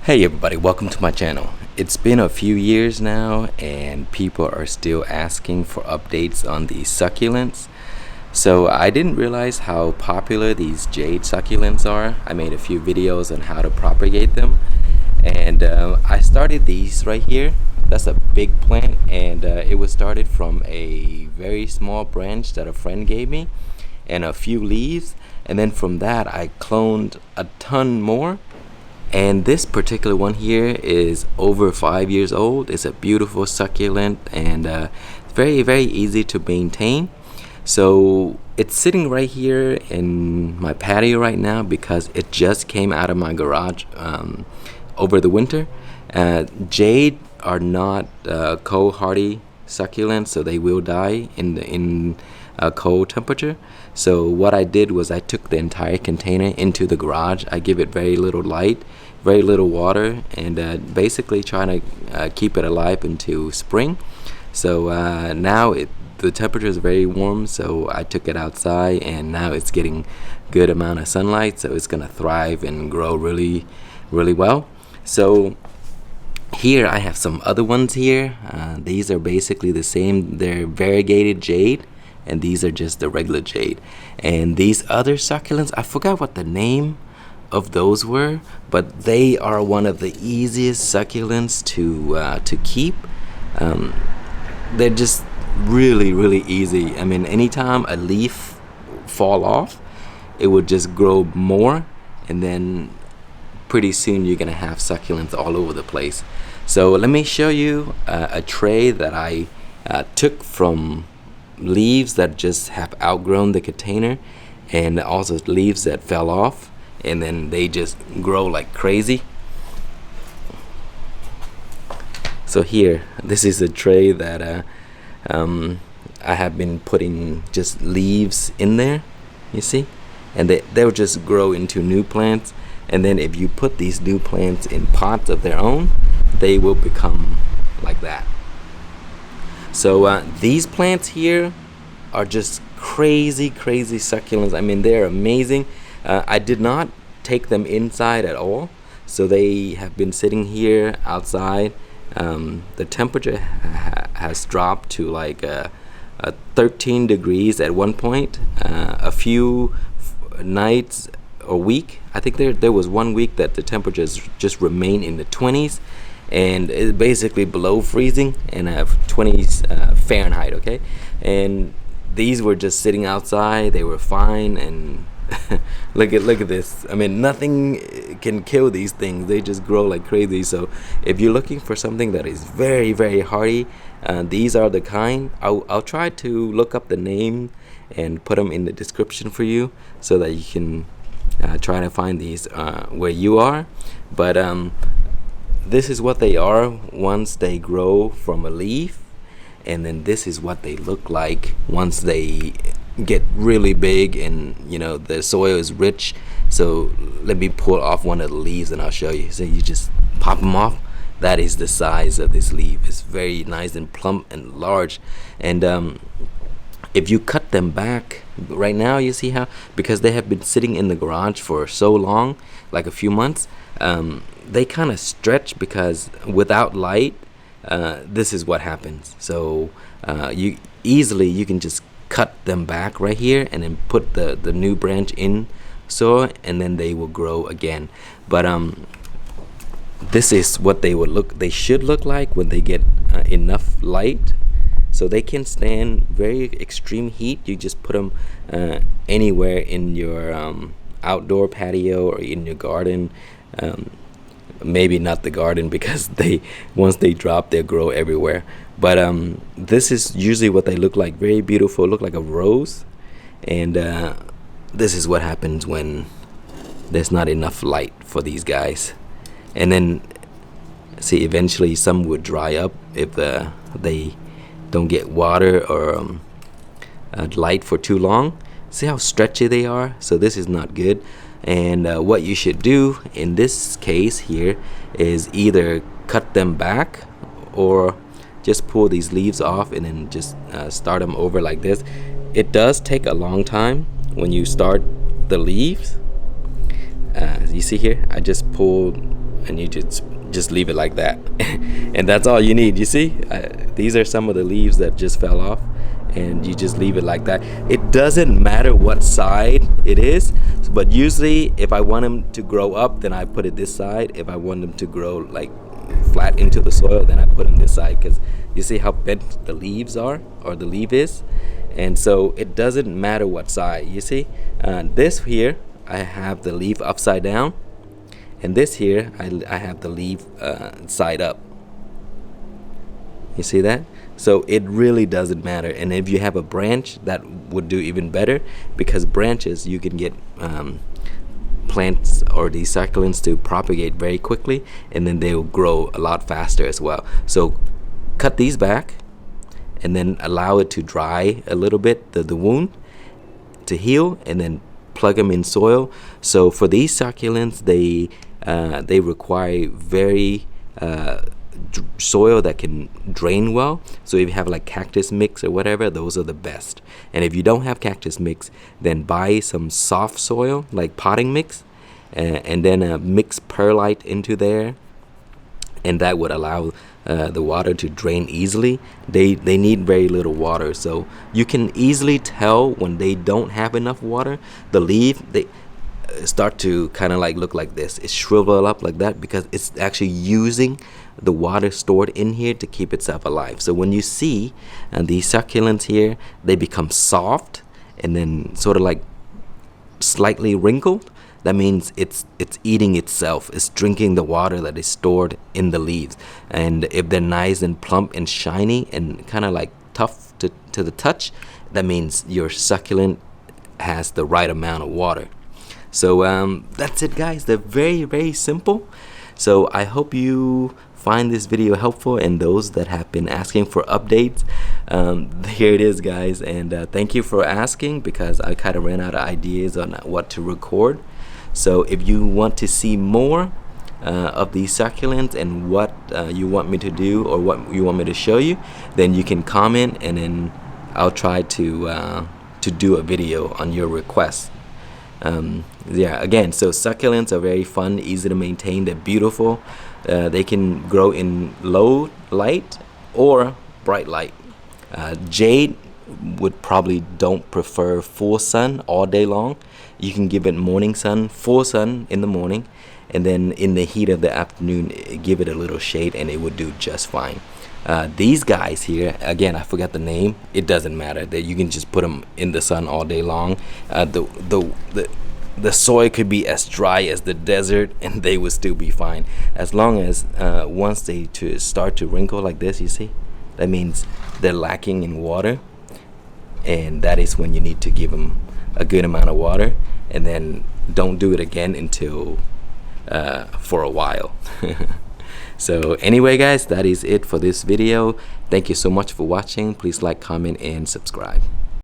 Hey everybody, welcome to my channel. It's been a few years now and people are still asking for updates on these succulents. So I didn't realize how popular these jade succulents are. I made a few videos on how to propagate them, and I started these right here. That's a big plant, and it was started from a very small branch that a friend gave me and a few leaves, and then from that I cloned a ton more. And this particular one here is over 5 years old. It's a beautiful succulent and very easy to maintain. So it's sitting right here in my patio right now because it just came out of my garage over the winter. Jade are not cold hardy succulents, so they will die in a cold temperature. So what I did was I took the entire container into the garage. I give it very little light, very little water, and basically trying to keep it alive until spring. So now the temperature is very warm, so I took it outside and now it's getting good amount of sunlight, so it's gonna thrive and grow really well. So here I have some other ones here. These are basically the same. They're variegated jade, and these are just the regular jade. And these other succulents, I forgot what the name of those were, but they are one of the easiest succulents to keep. They're just really easy. I mean, anytime a leaf fall off, it would just grow more, and then pretty soon you're gonna have succulents all over the place. So let me show you a tray that I took from leaves that just have outgrown the container, and also leaves that fell off and then they just grow like crazy. So here, this is a tray that I have been putting just leaves in there, you see, and they'll just grow into new plants. And then if you put these new plants in pots of their own, they will become like that. So these plants here are just crazy succulents. I mean, they're amazing. I did not take them inside at all, so they have been sitting here outside. The temperature has dropped to like 13 degrees at one point. A few nights or week, I think there was 1 week that the temperatures just remain in the 20s, and it's basically below freezing, and I have 20s Fahrenheit, okay? And these were just sitting outside. They were fine, and look at this. I mean, nothing can kill these things. They just grow like crazy. So if you're looking for something that is very hardy, these are the kind. I'll try to look up the name and put them in the description for you so that you can try to find these where you are. But this is what they are once they grow from a leaf, and then this is what they look like once they get really big and the soil is rich. So let me pull off one of the leaves and I'll show you. So you just pop them off. That is the size of this leaf. It's very nice and plump and large. And if you cut them back right now, you see how, because they have been sitting in the garage for so long, like a few months, they kind of stretch, because without light, this is what happens. So you can just cut them back right here and then put the new branch in soil, and then they will grow again. But this is what they should look like when they get enough light. So they can stand very extreme heat. You just put them anywhere in your outdoor patio or in your garden. Maybe not the garden, because once they drop, they'll grow everywhere. But this is usually what they look like. Very beautiful, look like a rose. And this is what happens when there's not enough light for these guys. And then see, eventually some would dry up if they don't get water or light for too long. See how stretchy they are? So this is not good. And what you should do in this case here is either cut them back or just pull these leaves off and then just start them over like this. It does take a long time when you start the leaves. You see here, I just pulled and you just leave it like that. And that's all you need. You see, these are some of the leaves that just fell off, and you just leave it like that. It doesn't matter what side it is, but usually if I want them to grow up, then I put it this side. If I want them to grow like flat into the soil, then I put them this side, because you see how bent the leaves are, or the leaf is. And so it doesn't matter what side. You see, this here I have the leaf upside down, and this here I have the leaf side up. You see that? So it really doesn't matter. And if you have a branch, that would do even better, because branches you can get plants or these succulents to propagate very quickly, and then they will grow a lot faster as well. So cut these back and then allow it to dry a little bit, the wound to heal, and then plug them in soil. So for these succulents, they require very soil that can drain well. So if you have like cactus mix or whatever, those are the best. And if you don't have cactus mix, then buy some soft soil like potting mix, and then mix perlite into there, and that would allow the water to drain easily. They need very little water, so you can easily tell when they don't have enough water. The leaf, they start to kind of like look like this. It shrivel up like that because it's actually using the water stored in here to keep itself alive. So when you see these succulents here, they become soft and then sort of like slightly wrinkled. That means it's eating itself. It's drinking the water that is stored in the leaves. And if they're nice and plump and shiny and kind of like tough to the touch, that means your succulent has the right amount of water. So that's it, guys. They're very, very simple. So I hope you find this video helpful, and those that have been asking for updates, here it is, guys. And thank you for asking, because I kind of ran out of ideas on what to record. So if you want to see more of these succulents and what you want me to do or what you want me to show you, then you can comment, and then I'll try to do a video on your request. Yeah, again, so succulents are very fun, easy to maintain, they're beautiful. They can grow in low light or bright light. Jade would probably don't prefer full sun all day long. You can give it morning sun, full sun in the morning, and then in the heat of the afternoon give it a little shade, and it would do just fine. These guys here, again, I forgot the name. It doesn't matter. That you can just put them in the sun all day long. The soil could be as dry as the desert, and they would still be fine, as long as once they start to wrinkle like this. You see, that means they're lacking in water, and that is when you need to give them a good amount of water, and then don't do it again until for a while. So anyway, guys, that is it for this video. Thank you so much for watching. Please like, comment, and subscribe.